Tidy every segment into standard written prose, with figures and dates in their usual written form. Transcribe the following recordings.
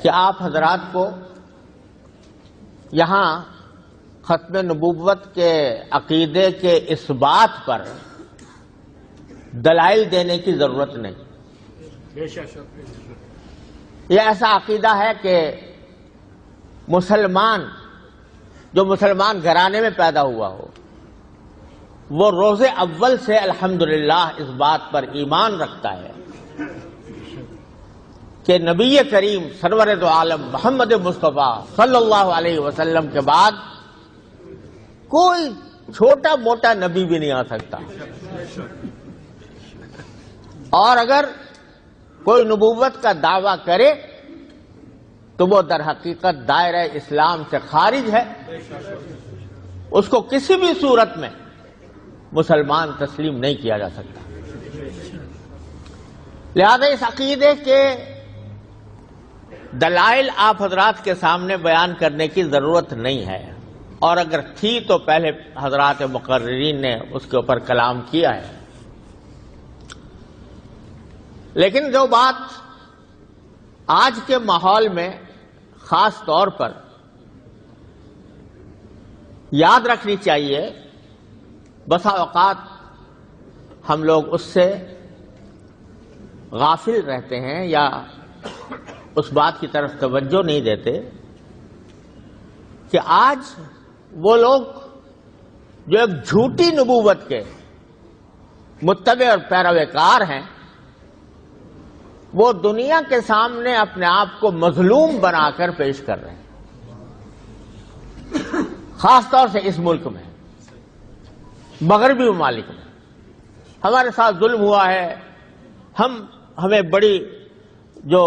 کہ آپ حضرات کو یہاں ختم نبوت کے عقیدے کے اس بات پر دلائل دینے کی ضرورت نہیں۔ یہ ایسا عقیدہ ہے کہ مسلمان جو مسلمان گھرانے میں پیدا ہوا ہو وہ روز اول سے الحمدللہ اس بات پر ایمان رکھتا ہے کہ نبی کریم سرور دو عالم محمد مصطفیٰ صلی اللہ علیہ وسلم کے بعد کوئی چھوٹا موٹا نبی بھی نہیں آ سکتا، اور اگر کوئی نبوت کا دعویٰ کرے تو وہ در حقیقت دائرہ اسلام سے خارج ہے، اس کو کسی بھی صورت میں مسلمان تسلیم نہیں کیا جا سکتا۔ لہذا اس عقیدے کے دلائل آپ حضرات کے سامنے بیان کرنے کی ضرورت نہیں ہے، اور اگر تھی تو پہلے حضرات مقررین نے اس کے اوپر کلام کیا ہے۔ لیکن جو بات آج کے ماحول میں خاص طور پر یاد رکھنی چاہیے، بسا اوقات ہم لوگ اس سے غافل رہتے ہیں یا اس بات کی طرف توجہ نہیں دیتے کہ آج وہ لوگ جو ایک جھوٹی نبوت کے متبع اور پیروکار ہیں وہ دنیا کے سامنے اپنے آپ کو مظلوم بنا کر پیش کر رہے ہیں، خاص طور سے اس ملک میں، مغربی ممالک میں ہمارے ساتھ ظلم ہوا ہے، ہمیں بڑی جو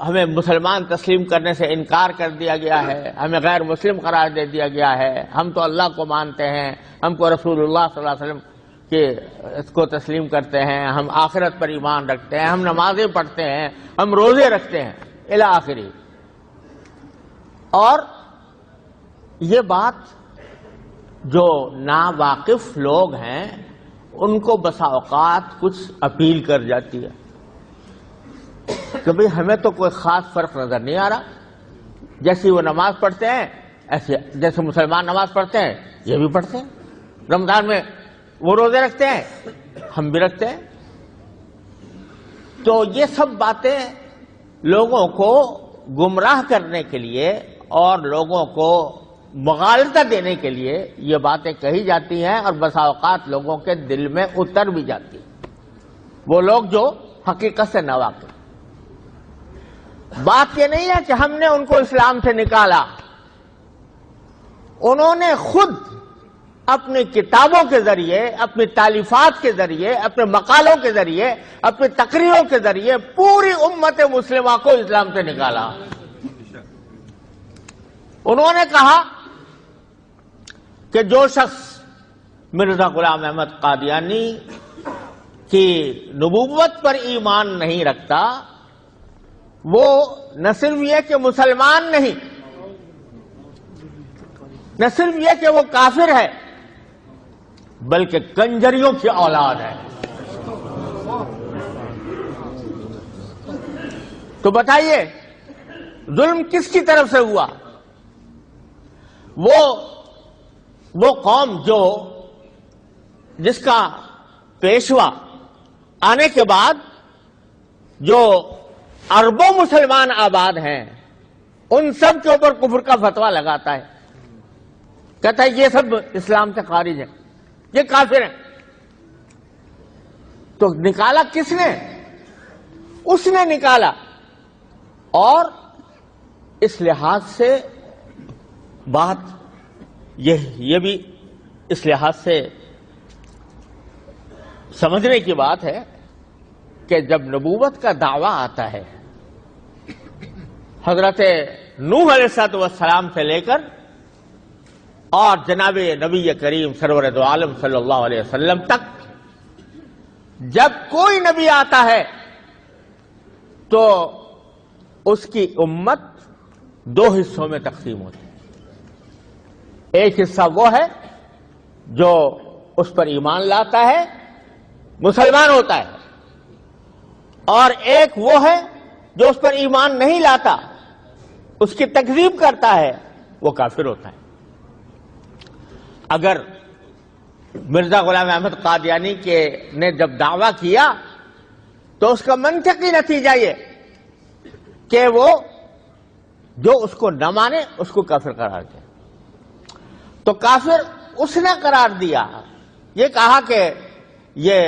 ہمیں مسلمان تسلیم کرنے سے انکار کر دیا گیا ہے، ہمیں غیر مسلم قرار دے دیا گیا ہے، ہم تو اللہ کو مانتے ہیں، ہم کو رسول اللہ صلی اللہ علیہ وسلم کہ اس کو تسلیم کرتے ہیں، ہم آخرت پر ایمان رکھتے ہیں، ہم نمازیں پڑھتے ہیں، ہم روزے رکھتے ہیں الی آخری۔ اور یہ بات جو ناواقف لوگ ہیں ان کو بسا اوقات کچھ اپیل کر جاتی ہے کہ بھئی ہمیں تو کوئی خاص فرق نظر نہیں آ رہا، جیسی وہ نماز پڑھتے ہیں ایسے، جیسے مسلمان نماز پڑھتے ہیں یہ بھی پڑھتے ہیں، رمضان میں وہ روزے رکھتے ہیں ہم بھی رکھتے ہیں۔ تو یہ سب باتیں لوگوں کو گمراہ کرنے کے لیے اور لوگوں کو مغالطہ دینے کے لیے یہ باتیں کہی جاتی ہیں، اور بسا اوقات لوگوں کے دل میں اتر بھی جاتی ہیں، وہ لوگ جو حقیقت سے ناواقف۔ بات یہ نہیں ہے کہ ہم نے ان کو اسلام سے نکالا، انہوں نے خود اپنی کتابوں کے ذریعے، اپنی تالیفات کے ذریعے، اپنے مقالوں کے ذریعے، اپنی تقریروں کے ذریعے پوری امت مسلمہ کو اسلام سے نکالا۔ انہوں نے کہا کہ جو شخص مرزا غلام احمد قادیانی کی نبوت پر ایمان نہیں رکھتا وہ نہ صرف یہ کہ مسلمان نہیں، نہ صرف یہ کہ وہ کافر ہے، بلکہ کنجریوں کی اولاد ہے۔ تو بتائیے ظلم کس کی طرف سے ہوا؟ وہ قوم جس کا پیشوا آنے کے بعد جو اربوں مسلمان آباد ہیں ان سب کے اوپر کفر کا فتویٰ لگاتا ہے، کہتا ہے یہ سب اسلام سے خارج ہے، یہ کافر ہیں۔ تو نکالا کس نے؟ اس نے نکالا۔ اور اس لحاظ سے بات یہ بھی اس لحاظ سے سمجھنے کی بات ہے کہ جب نبوت کا دعویٰ آتا ہے حضرت نوح علیہ السلام سے لے کر اور جناب نبی کریم سرور دو عالم صلی اللہ علیہ وسلم تک، جب کوئی نبی آتا ہے تو اس کی امت دو حصوں میں تقسیم ہوتی ہے۔ ایک حصہ وہ ہے جو اس پر ایمان لاتا ہے، مسلمان ہوتا ہے، اور ایک وہ ہے جو اس پر ایمان نہیں لاتا اس کی تکذیب کرتا ہے وہ کافر ہوتا ہے۔ اگر مرزا غلام احمد قادیانی نے جب دعویٰ کیا تو اس کا منطقی نتیجہ یہ کہ وہ جو اس کو نہ مانے اس کو کافر قرار دے، تو کافر اس نے قرار دیا، یہ کہا کہ یہ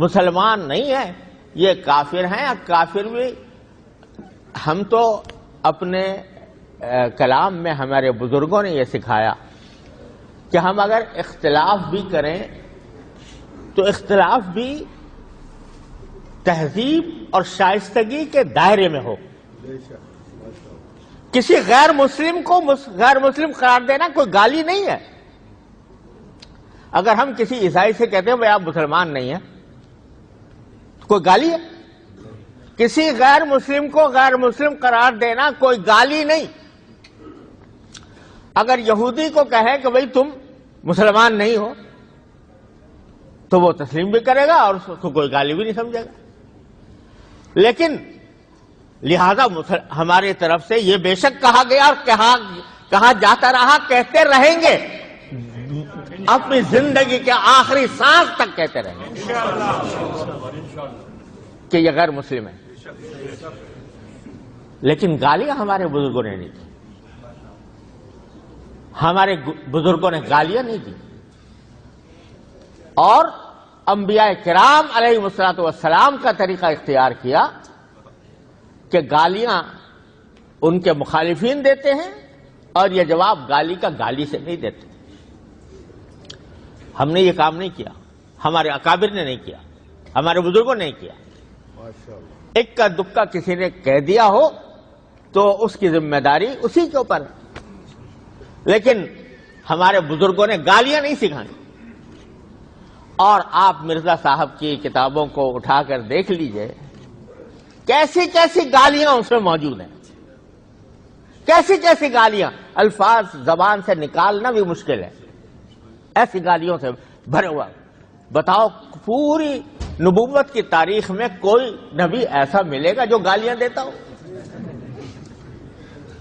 مسلمان نہیں ہے، یہ کافر ہیں۔ کافر بھی ہم تو اپنے کلام میں ہمارے بزرگوں نے یہ سکھایا کہ ہم اگر اختلاف بھی کریں تو اختلاف بھی تہذیب اور شائستگی کے دائرے میں ہو۔ کسی غیر مسلم کو غیر مسلم قرار دینا کوئی گالی نہیں ہے۔ اگر ہم کسی عیسائی سے کہتے ہیں بھائی آپ مسلمان نہیں ہیں، کوئی گالی ہے؟ کسی غیر مسلم کو غیر مسلم قرار دینا کوئی گالی نہیں۔ اگر یہودی کو کہے کہ بھائی تم مسلمان نہیں ہو تو وہ تسلیم بھی کرے گا اور اس کو کوئی گالی بھی نہیں سمجھے گا، لیکن لہذا ہماری طرف سے یہ بے شک کہا گیا اور کہا جاتا رہا، کہتے رہیں گے، اپنی زندگی کے آخری سانس تک کہتے رہیں گے کہ یہ غیر مسلم ہے۔ لیکن گالیاں ہمارے بزرگوں نے نہیں دی، ہمارے بزرگوں نے گالیاں نہیں دی، اور انبیاء کرام علیہ الصلوۃ والسلام کا طریقہ اختیار کیا کہ گالیاں ان کے مخالفین دیتے ہیں اور یہ جواب گالی کا گالی سے نہیں دیتے۔ ہم نے یہ کام نہیں کیا، ہمارے اکابر نے نہیں کیا، ہمارے بزرگوں نے نہیں کیا۔ ایک کا دکا کسی نے کہہ دیا ہو تو اس کی ذمہ داری اسی کے اوپر ہے، لیکن ہمارے بزرگوں نے گالیاں نہیں سکھائیں۔ اور آپ مرزا صاحب کی کتابوں کو اٹھا کر دیکھ لیجئے، کیسی کیسی گالیاں اس میں موجود ہیں، کیسی کیسی گالیاں، الفاظ زبان سے نکالنا بھی مشکل ہے، ایسی گالیوں سے بھرے ہوا۔ بتاؤ پوری نبوت کی تاریخ میں کوئی نبی ایسا ملے گا جو گالیاں دیتا ہو؟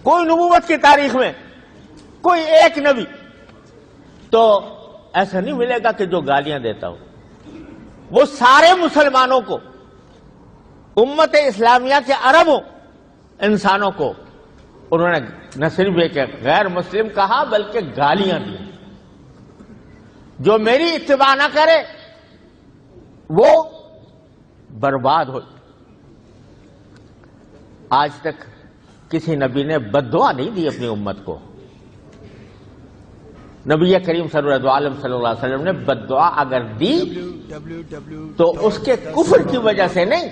کوئی نبوت کی تاریخ میں کوئی ایک نبی تو ایسا نہیں ملے گا کہ جو گالیاں دیتا ہو۔ وہ سارے مسلمانوں کو، امت اسلامیہ کے اربوں انسانوں کو انہوں نے نہ صرف ایک غیر مسلم کہا بلکہ گالیاں دی۔ جو میری اتباع نہ کرے وہ برباد ہو۔ آج تک کسی نبی نے بد دعا نہیں دی اپنی امت کو۔ نبی کریم صلی اللہ علیہ وسلم نے بد دعا اگر دی تو اس کے کفر کی وجہ سے نہیں،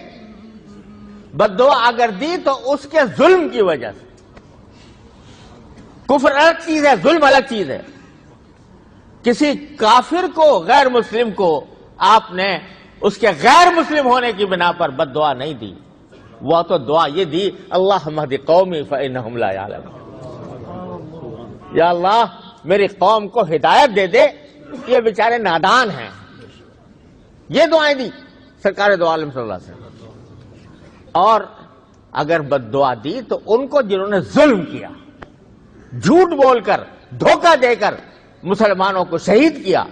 بد دعا اگر دی تو اس کے ظلم کی وجہ سے۔ کفر الگ چیز ہے، ظلم الگ چیز ہے۔ کسی کافر کو، غیر مسلم کو آپ نے اس کے غیر مسلم ہونے کی بنا پر بد دعا نہیں دی، وہ تو دعا یہ دی اللہم اہد قومی فانہم لا یعلمون، یا اللہ میری قوم کو ہدایت دے دے، یہ بیچارے نادان ہیں۔ یہ دعائیں دی سرکار دو عالم صلی اللہ علیہ وسلم۔ اور اگر بد دعا دی تو ان کو جنہوں نے ظلم کیا، جھوٹ بول کر، دھوکہ دے کر مسلمانوں کو شہید کیا،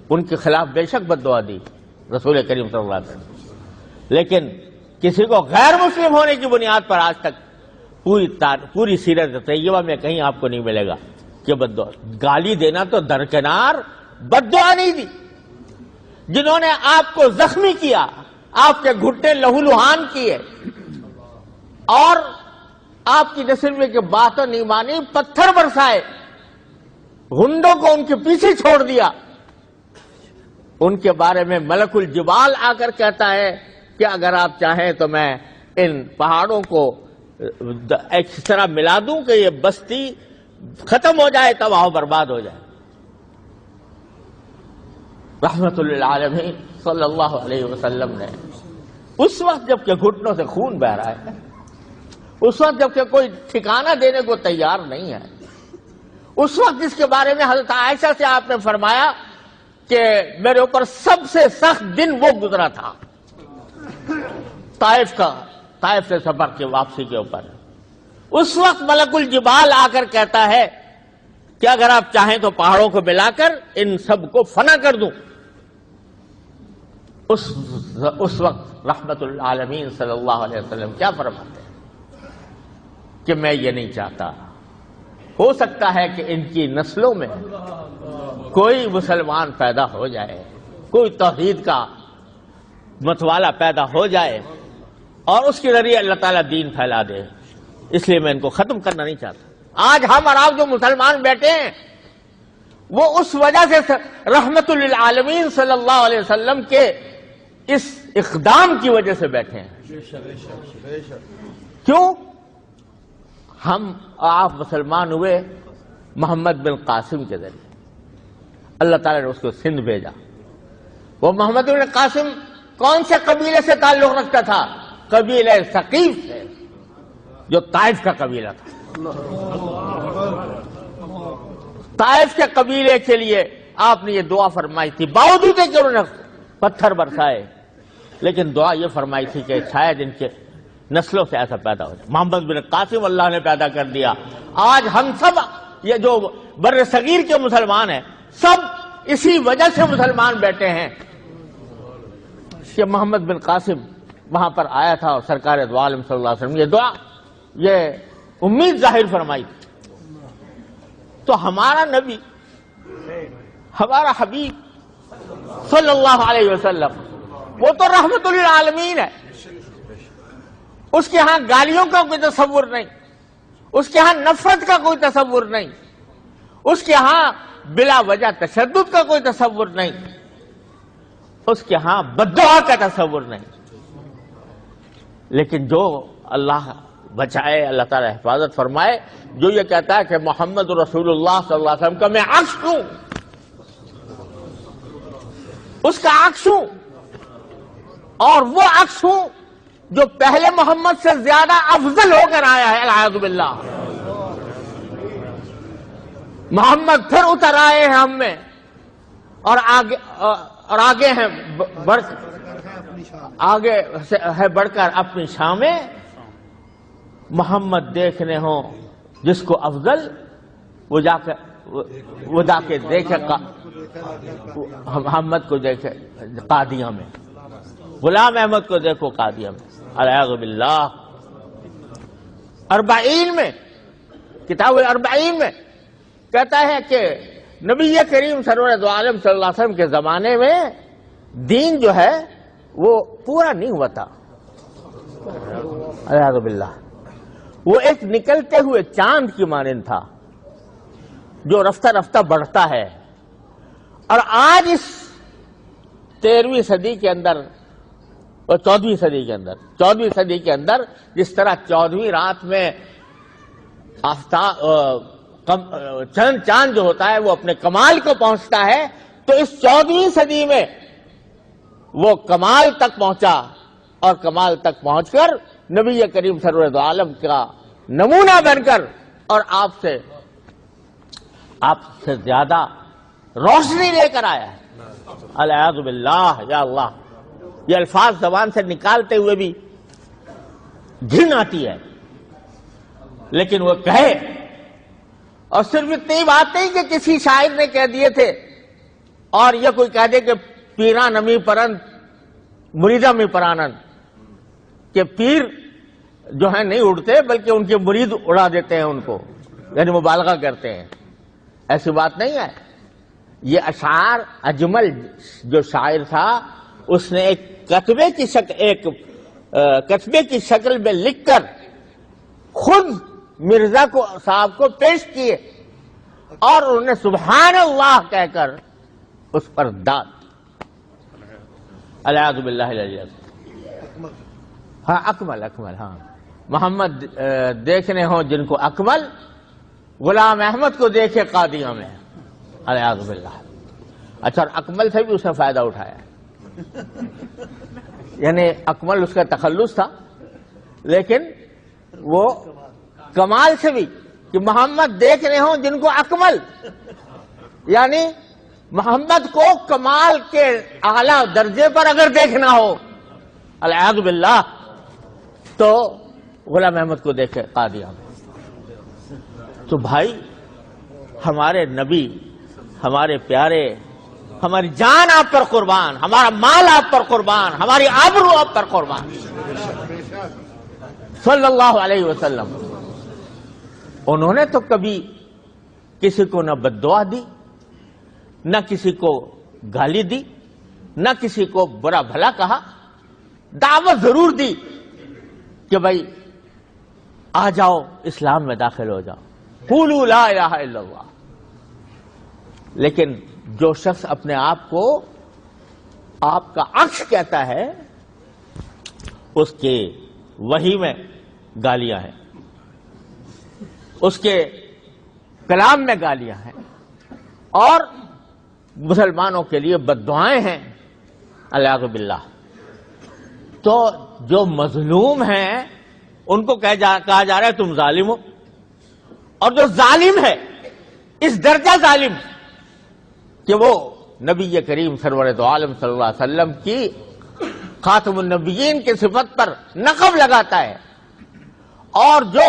ان کے خلاف بے شک بد دعا دی رسول کریم صلی اللہ علیہ وسلم۔ لیکن کسی کو غیر مسلم ہونے کی بنیاد پر آج تک پوری سیرت طیبہ میں کہیں آپ کو نہیں ملے گا کہ بد دعا۔ گالی دینا تو درکنار، بد دعا نہیں دی۔ جنہوں نے آپ کو زخمی کیا، آپ کے گھٹنے لہو لہان کیے اور آپ کی نصیب کی باتوں نہیں مانی، پتھر برسائے، غنڈوں کو ان کے پیچھے چھوڑ دیا، ان کے بارے میں ملک الجبال آ کر کہتا ہے کہ اگر آپ چاہیں تو میں ان پہاڑوں کو اس طرح ملا دوں کہ یہ بستی ختم ہو جائے، تباہ و برباد ہو جائے۔ رحمت للعالمین صلی اللہ علیہ وسلم نے اس وقت جب کہ گھٹنوں سے خون بہ رہا ہے، اس وقت جب کہ کوئی ٹھکانہ دینے کو تیار نہیں ہے، اس وقت جس کے بارے میں حضرت عائشہ سے آپ نے فرمایا کہ میرے اوپر سب سے سخت دن وہ گزرا تھا طائف سے سفر کے واپسی کے اوپر، اس وقت ملک الجبال آ کر کہتا ہے کہ اگر آپ چاہیں تو پہاڑوں کو ملا کر ان سب کو فنا کر دوں. اس وقت رحمت العالمین صلی اللہ علیہ وسلم کیا فرماتے ہیں کہ میں یہ نہیں چاہتا. ہو سکتا ہے کہ ان کی نسلوں میں کوئی مسلمان پیدا ہو جائے, کوئی توحید کا متوالا پیدا ہو جائے اور اس کے ذریعے اللہ تعالیٰ دین پھیلا دے, اس لیے میں ان کو ختم کرنا نہیں چاہتا. آج ہم اور آپ جو مسلمان بیٹھے ہیں وہ اس وجہ سے رحمت للعالمین صلی اللہ علیہ وسلم کے اس اقدام کی وجہ سے بیٹھے ہیں. کیوں؟ ہم آپ مسلمان ہوئے محمد بن قاسم کے ذریعے. اللہ تعالیٰ نے اس کو سندھ بھیجا. وہ محمد بن قاسم کون سے قبیلے سے تعلق رکھتا تھا؟ قبیلہ ثقیف سے, جو طائف کا قبیلہ تھا. طائف کے قبیلے کے لیے آپ نے یہ دعا فرمائی تھی, باوجود کہ انہوں نے پتھر برسائے, لیکن دعا یہ فرمائی تھی کہ شاید ان کے نسلوں سے ایسا پیدا ہو جائے. محمد بن قاسم اللہ نے پیدا کر دیا. آج ہم سب یہ جو بر صغیر کے مسلمان ہیں سب اسی وجہ سے مسلمان بیٹھے ہیں کہ محمد بن قاسم وہاں پر آیا تھا اور سرکار دو عالم صلی اللہ علیہ وسلم یہ دعا, یہ امید ظاہر فرمائی تھی. تو ہمارا نبی, ہمارا حبیب صلی اللہ علیہ وسلم وہ تو رحمت للعالمین ہے. اس کے ہاں گالیوں کا کوئی تصور نہیں, اس کے ہاں نفرت کا کوئی تصور نہیں, اس کے ہاں بلا وجہ تشدد کا کوئی تصور نہیں, اس کے ہاں بددعا کا تصور نہیں. لیکن جو اللہ بچائے, اللہ تعالیٰ حفاظت فرمائے, جو یہ کہتا ہے کہ محمد رسول اللہ صلی اللہ علیہ وسلم کا میں عکس ہوں, اس کا عکس ہوں, اور وہ عکس ہوں جو پہلے محمد سے زیادہ افضل ہو کر آیا ہے. اعوذ باللہ. محمد پھر اتر آئے ہیں ہم میں اور آگے ہیں آگے ہے بڑھ کر اپنی شان میں. محمد دیکھنے ہوں جس کو افضل, وہ جا کے دیکھے محمد کو دیکھے قادیہ میں, غلام احمد کو دیکھو قادیہ میں. اعوذ باللہ. اربعین میں, کتاب الاربعین میں کہتا ہے کہ نبی کریم سرور دو عالم صلی اللہ علیہ وسلم کے زمانے میں دین جو ہے وہ پورا نہیں ہوا تھا. اعوذ باللہ. وہ ایک نکلتے ہوئے چاند کی مانند تھا جو رفتہ رفتہ بڑھتا ہے. اور آج اس 13ویں صدی کے اندر اور 14ویں صدی کے اندر جس طرح 14ویں رات میں چاند جو ہوتا ہے وہ اپنے کمال کو پہنچتا ہے, تو اس 14ویں صدی میں وہ کمال تک پہنچا, اور کمال تک پہنچ کر نبی کریم سرور دو عالم کا نمونہ بن کر اور آپ سے زیادہ روشنی لے کر آیا ہے. اعوذ باللہ. یا اللہ, یہ الفاظ زبان سے نکالتے ہوئے بھی گھن آتی ہے, لیکن وہ کہے. اور صرف اتنی بات نہیں کہ کسی شاعر نے کہہ دیے تھے اور یہ کوئی کہہ دے کہ پیران امی پرند مریدہ می پرانند, کہ پیر جو ہیں نہیں اڑتے بلکہ ان کے مرید اڑا دیتے ہیں ان کو, یعنی مبالغہ کرتے ہیں. ایسی بات نہیں ہے. یہ اشعار اجمل جو شاعر تھا اس نے ایک کتبے کی شکل میں لکھ کر خود مرزا کو صاحب کو پیش کیے, اور انہوں نے سبحان اللہ کہہ کر اس پر داد. اعوذ باللہ العلی. ہاں اکمل, ہاں محمد دیکھنے ہوں جن کو اکمل, غلام احمد کو دیکھے قادیہ میں. اعوذ باللہ. اچھا, اور اکمل سے بھی اس نے فائدہ اٹھایا, یعنی اکمل اس کا تخلص تھا, لیکن وہ کمال سے بھی کہ محمد دیکھ رہے ہوں جن کو اکمل, یعنی محمد کو کمال کے اعلیٰ درجے پر اگر دیکھنا ہو اعوذ باللہ تو غلام احمد کو دیکھے قادیہ میں. تو بھائی ہمارے نبی، ہمارے پیارے، ہماری جان آپ پر قربان، ہمارا مال آپ پر قربان، ہماری آبرو آپ پر قربان صلی اللہ علیہ وسلم، انہوں نے تو کبھی کسی کو نہ بد دعا دی، نہ کسی کو گالی دی، نہ کسی کو برا بھلا کہا، دعوت ضرور دی کہ بھائی آ جاؤ اسلام میں داخل ہو جاؤ، قولوا لا الہ الا اللہ۔ لیکن جو شخص اپنے آپ کو آپ کا عکس کہتا ہے، اس کے وحی میں گالیاں ہیں، اس کے کلام میں گالیاں ہیں، اور مسلمانوں کے لیے بد دعائیں ہیں، الیاذ باللہ۔ تو جو مظلوم ہیں ان کو کہا جا رہا ہے تم ظالم ہو، اور جو ظالم ہے اس درجہ ظالم کہ وہ نبی کریم سرور دو عالم صلی اللہ علیہ وسلم کی خاتم النبیین کی صفت پر نقب لگاتا ہے، اور جو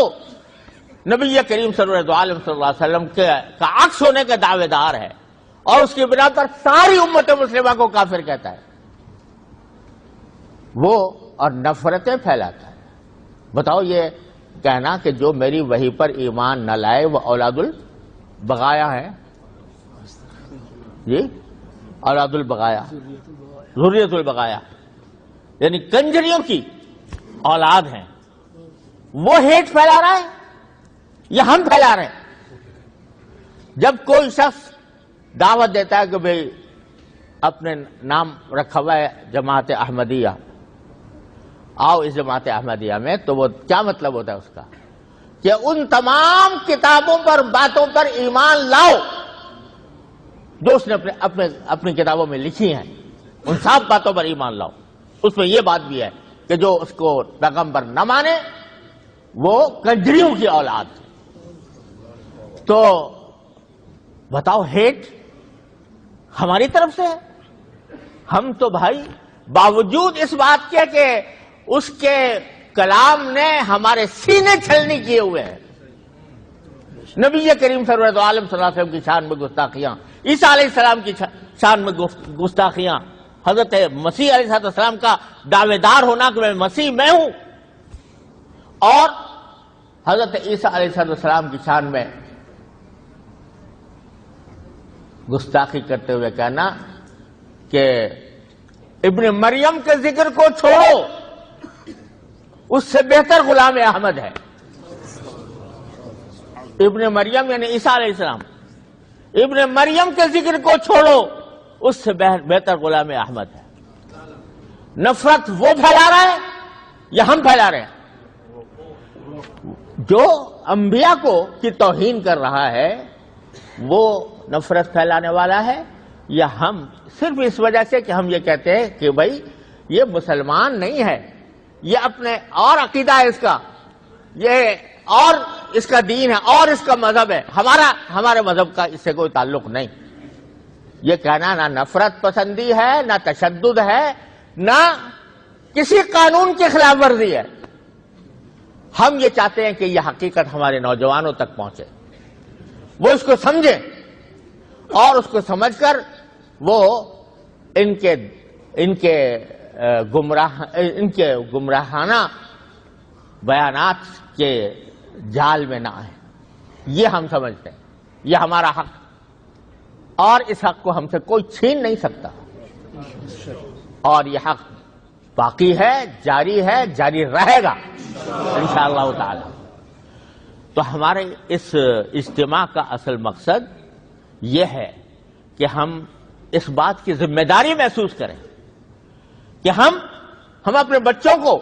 نبی کریم سرور دو عالم صلی اللہ علیہ وسلم کا عکس ہونے کا دعوے دار ہے، اور اس کی بنا پر ساری امت مسلمہ کو کافر کہتا ہے، وہ اور نفرتیں پھیلاتا ہے۔ بتاؤ یہ کہنا کہ جو میری وحی پر ایمان نہ لائے وہ اولاد البغایا ہے، جی اولاد البغایا، ذریت البغایا، یعنی کنجریوں کی اولاد ہیں، وہ ہیٹ پھیلا رہا ہے یا ہم پھیلا رہے ہیں؟ جب کوئی شخص دعوت دیتا ہے کہ بھئی اپنے نام رکھا ہوا ہے جماعت احمدیہ، آؤ اس جماعت احمدیہ میں، تو وہ کیا مطلب ہوتا ہے اس کا؟ کہ ان تمام کتابوں پر، باتوں پر ایمان لاؤ جو اس نے اپنی کتابوں میں لکھی ہیں، ان سب باتوں پر ایمان لاؤ۔ اس میں یہ بات بھی ہے کہ جو اس کو پیغمبر نہ مانے وہ کنجریوں کی اولاد۔ تو بتاؤ ہیٹ ہماری طرف سے ہے؟ ہم تو بھائی باوجود اس بات کے کہ اس کے کلام نے ہمارے سینے چھلنی کیے ہوئے ہیں، نبی کریم سرور دو عالم صلی اللہ علیہ وسلم کی شان میں گستاخیاں، عیسیٰ علیہ السلام کی شان میں گستاخیاں، حضرت مسیح علیہ السلام کا دعوے دار ہونا کہ میں مسیح میں ہوں، اور حضرت عیسیٰ علیہ السلام کی شان میں گستاخی کرتے ہوئے کہنا کہ ابن مریم کے ذکر کو چھوڑو، اس سے بہتر غلام احمد ہے۔ ابن مریم یعنی عیسیٰ علیہ السلام، ابن مریم کے ذکر کو چھوڑو، اس سے بہتر غلام احمد ہے۔ نفرت وہ پھیلا رہا ہے یا ہم پھیلا رہے ہیں؟ جو انبیاء کو کی توہین کر رہا ہے وہ نفرت پھیلانے والا ہے، یا ہم صرف اس وجہ سے کہ ہم یہ کہتے ہیں کہ بھائی یہ مسلمان نہیں ہے، یہ اپنے اور عقیدہ ہے اس کا، یہ اور اس کا دین ہے اور اس کا مذہب ہے، ہمارے مذہب کا اس سے کوئی تعلق نہیں۔ یہ کہنا نہ نفرت پسندی ہے، نہ تشدد ہے، نہ کسی قانون کی خلاف ورزی ہے۔ ہم یہ چاہتے ہیں کہ یہ حقیقت ہمارے نوجوانوں تک پہنچے، وہ اس کو سمجھیں، اور اس کو سمجھ کر وہ ان کے گمراہانہ بیانات کے جال میں نہ آئیں۔ یہ ہم سمجھتے ہیں یہ ہمارا حق، اور اس حق کو ہم سے کوئی چھین نہیں سکتا، اور یہ حق باقی ہے، جاری رہے گا انشاءاللہ تعالی۔ تو ہمارے اس اجتماع کا اصل مقصد یہ ہے کہ ہم اس بات کی ذمہ داری محسوس کریں کہ ہم اپنے بچوں کو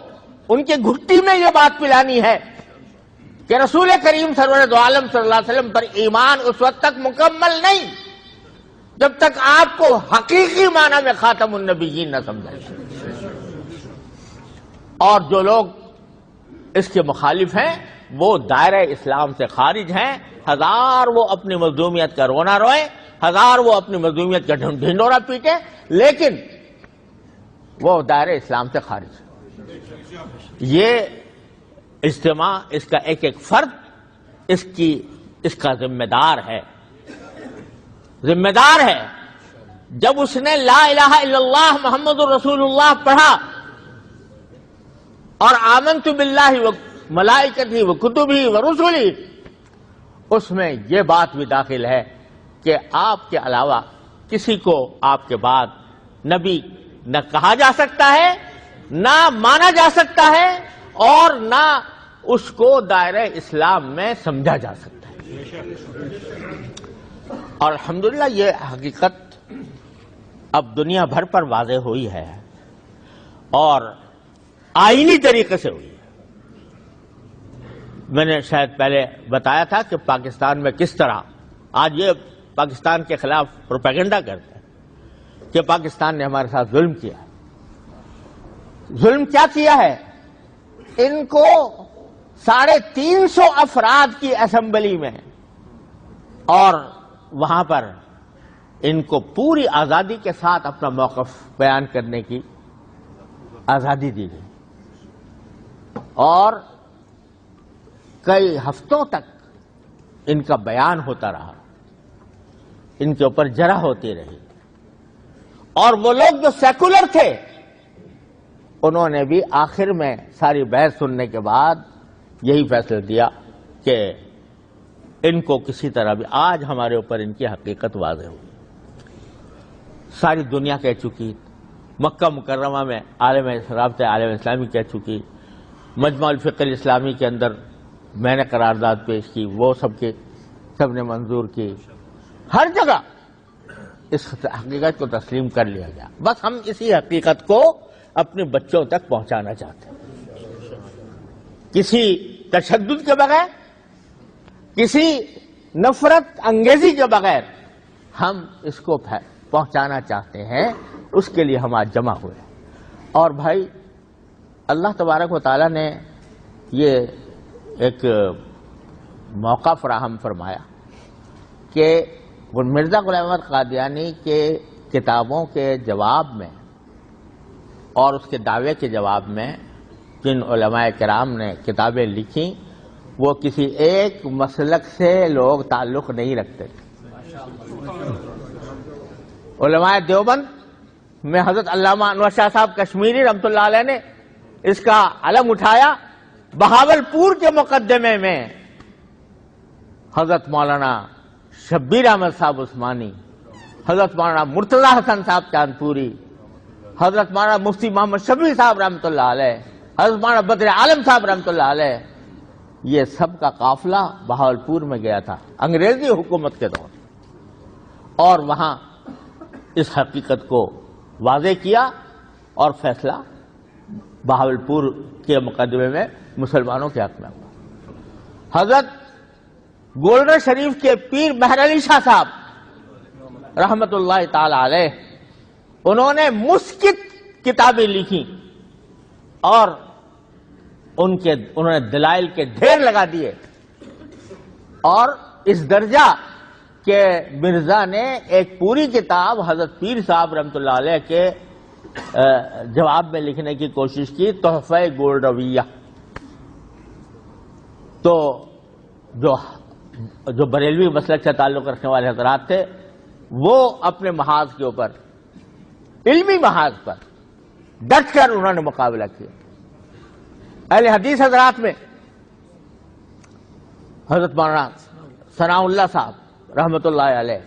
ان کے گھٹی میں یہ بات پلانی ہے کہ رسول کریم سرور دو عالم صلی اللہ علیہ وسلم پر ایمان اس وقت تک مکمل نہیں جب تک آپ کو حقیقی معنی میں خاتم النبیین نہ سمجھیں۔ اور جو لوگ اس کے مخالف ہیں وہ دائرہ اسلام سے خارج ہیں، ہزار وہ اپنی مظلومیت کا رونا روئے، ہزار وہ اپنی مظلومیت کا ڈھنڈورا پیٹے، لیکن وہ دائرہ اسلام سے خارج ہے۔ یہ اجتماع، اس کا ایک ایک فرد اس کی اس کا ذمہ دار ہے، ذمہ دار ہے۔ جب اس نے لا الہ الا اللہ محمد الرسول اللہ پڑھا اور آمنت باللہ و ملائکتہ و کتبہ و رسلہ، اس میں یہ بات بھی داخل ہے کہ آپ کے علاوہ کسی کو آپ کے بعد نبی نہ کہا جا سکتا ہے، نہ مانا جا سکتا ہے، اور نہ اس کو دائرہ اسلام میں سمجھا جا سکتا ہے۔ اور الحمدللہ یہ حقیقت اب دنیا بھر پر واضح ہوئی ہے اور آئینی طریقے سے ہوئی ہے۔ میں نے شاید پہلے بتایا تھا کہ پاکستان میں کس طرح آج یہ پاکستان کے خلاف پروپیگنڈا کرتے ہیں کہ پاکستان نے ہمارے ساتھ ظلم کیا۔ ظلم کیا کیا ہے؟ ان کو 350 افراد کی اسمبلی میں اور وہاں پر ان کو پوری آزادی کے ساتھ اپنا موقف بیان کرنے کی آزادی دی گئی، اور کئی ہفتوں تک ان کا بیان ہوتا رہا، ان کے اوپر جرح ہوتی رہی، اور وہ لوگ جو سیکولر تھے انہوں نے بھی آخر میں ساری بحث سننے کے بعد یہی فیصلہ دیا کہ ان کو کسی طرح بھی، آج ہمارے اوپر ان کی حقیقت واضح ہوئی، ساری دنیا کہہ چکی، مکہ مکرمہ میں رابطہ عالم اسلامی کہہ چکی، مجمع الفقہ الاسلامی کے اندر میں نے قرارداد پیش کی، وہ سب نے منظور کی، ہر جگہ اس حقیقت کو تسلیم کر لیا گیا۔ بس ہم اسی حقیقت کو اپنے بچوں تک پہنچانا چاہتے ہیں، کسی تشدد کے بغیر، کسی نفرت انگیزی کے بغیر ہم اس کو پہنچانا چاہتے ہیں، اس کے لیے ہم آج جمع ہوئے۔ اور بھائی اللہ تبارک و تعالیٰ نے یہ ایک موقع فراہم فرمایا کہ مرزا غلام احمد قادیانی کے کتابوں کے جواب میں اور اس کے دعوے کے جواب میں جن علماء کرام نے کتابیں لکھی وہ کسی ایک مسلک سے لوگ تعلق نہیں رکھتے۔ علماء دیوبند میں حضرت علامہ انور شاہ صاحب کشمیری رحمۃ اللہ علیہ نے اس کا علم اٹھایا، بہاولپور کے مقدمے میں حضرت مولانا شبیر احمد صاحب عثمانی، حضرت مولانا مرتضی حسن صاحب چاندپوری، حضرت مولانا مفتی محمد شفیع صاحب رحمۃ اللہ علیہ، حضرت مولانا بدر عالم صاحب رحمۃ اللہ علیہ، یہ سب کا قافلہ بہاولپور میں گیا تھا انگریزی حکومت کے دور، اور وہاں اس حقیقت کو واضح کیا اور فیصلہ بہاولپور کے مقدمے میں مسلمانوں کے حق میں ہوا۔ حضرت گولڈن شریف کے پیر مہر علی شاہ صاحب رحمت اللہ تعالی علیہ، انہوں نے مسکت کتابیں لکھی اور انہوں نے دلائل کے ڈھیر لگا دیے، اور اس درجہ کہ مرزا نے ایک پوری کتاب حضرت پیر صاحب رحمۃ اللہ علیہ کے جواب میں لکھنے کی کوشش کی، تحفہ گولڈویہ۔ تو جو بریلوی مسلک سے تعلق رکھنے والے حضرات تھے وہ اپنے محاذ کے اوپر، علمی محاذ پر ڈٹ کر انہوں نے مقابلہ کیا۔ اہل حدیث حضرات میں حضرت مولانا ثناء اللہ صاحب رحمت اللہ علیہ،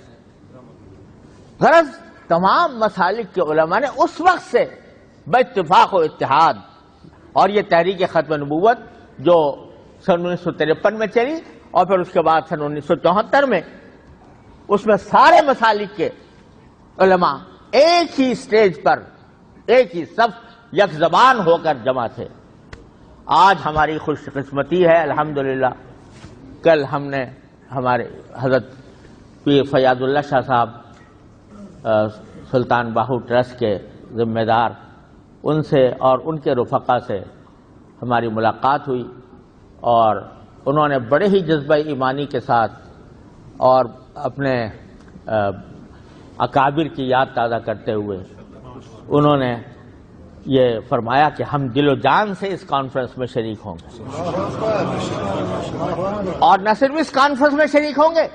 غرض تمام مسالک کے علماء نے اس وقت سے باتفاق و اتحاد، اور یہ تحریک ختم نبوت جو سن 1953 میں چلی اور پھر اس کے بعد سن 1974 میں، اس میں سارے مسالک کے علماء ایک ہی سٹیج پر، ایک ہی صف، یک زبان ہو کر جمع تھے۔ آج ہماری خوش قسمتی ہے الحمدللہ، کل ہم نے ہمارے حضرت پیر فیاض اللہ شاہ صاحب سلطان باہو ٹرسٹ کے ذمہ دار، ان سے اور ان کے رفقا سے ہماری ملاقات ہوئی، اور انہوں نے بڑے ہی جذبہ ایمانی کے ساتھ اور اپنے اکابر کی یاد تازہ کرتے ہوئے انہوں نے یہ فرمایا کہ ہم دل و جان سے اس کانفرنس میں شریک ہوں گے، اور نہ صرف اس کانفرنس میں شریک ہوں گے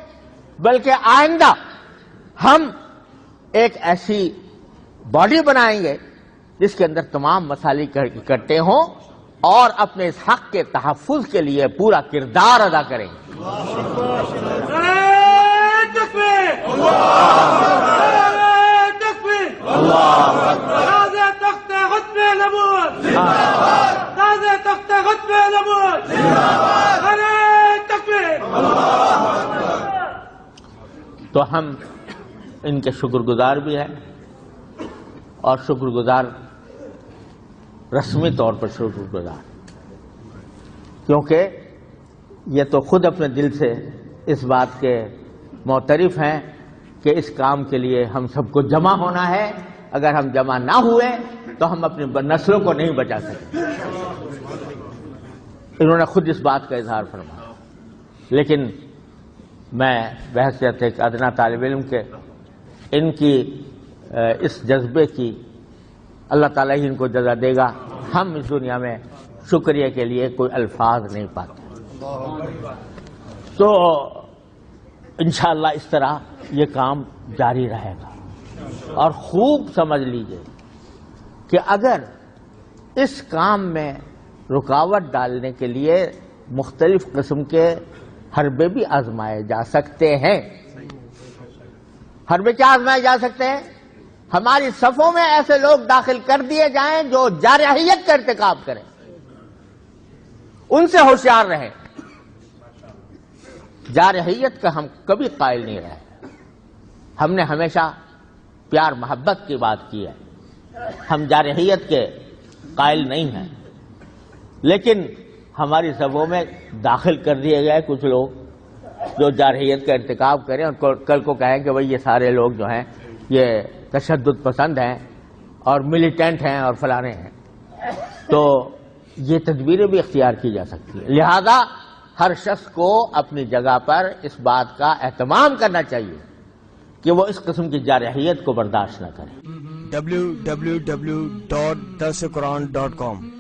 بلکہ آئندہ ہم ایک ایسی باڈی بنائیں گے جس کے اندر تمام مسالک اکٹھے ہوں اور اپنے اس حق کے تحفظ کے لیے پورا کردار ادا کریں گے۔ تو ہم ان کے شکر گزار بھی ہیں، اور شکر گزار رسمی طور پر شکر گزار، کیونکہ یہ تو خود اپنے دل سے اس بات کے معترف ہیں کہ اس کام کے لیے ہم سب کو جمع ہونا ہے، اگر ہم جمع نہ ہوئے تو ہم اپنی نسلوں کو نہیں بچا سکتے۔ انہوں نے خود اس بات کا اظہار فرمایا، لیکن میں بحیثیت ایک ادنا طالب علم کے ان کی اس جذبے کی اللہ تعالیٰ ہی ان کو جزا دے گا، ہم اس دنیا میں شکریہ کے لیے کوئی الفاظ نہیں پاتے۔ تو انشاءاللہ اس طرح یہ کام جاری رہے گا، اور خوب سمجھ لیجئے کہ اگر اس کام میں رکاوٹ ڈالنے کے لیے مختلف قسم کے حربے بھی آزمائے جا سکتے ہیں۔ حربے کیا آزمائے جا سکتے ہیں؟ ہماری صفوں میں ایسے لوگ داخل کر دیے جائیں جو جارحیت کا ارتکاب کریں، ان سے ہوشیار رہیں۔ جارحیت کا ہم کبھی قائل نہیں رہے، ہم نے ہمیشہ پیار محبت کی بات کی ہے، ہم جارحیت کے قائل نہیں ہیں، لیکن ہماری صفوں میں داخل کر دیے گئے کچھ لوگ جو جارحیت کا ارتکاب کریں اور کل کو کہیں کہ بھئی یہ سارے لوگ جو ہیں یہ تشدد پسند ہیں اور ملیٹنٹ ہیں اور فلانے ہیں، تو یہ تدبیریں بھی اختیار کی جا سکتی ہیں۔ لہذا ہر شخص کو اپنی جگہ پر اس بات کا اہتمام کرنا چاہیے کہ وہ اس قسم کی جارحیت کو برداشت نہ کرے۔ www.darsequran.com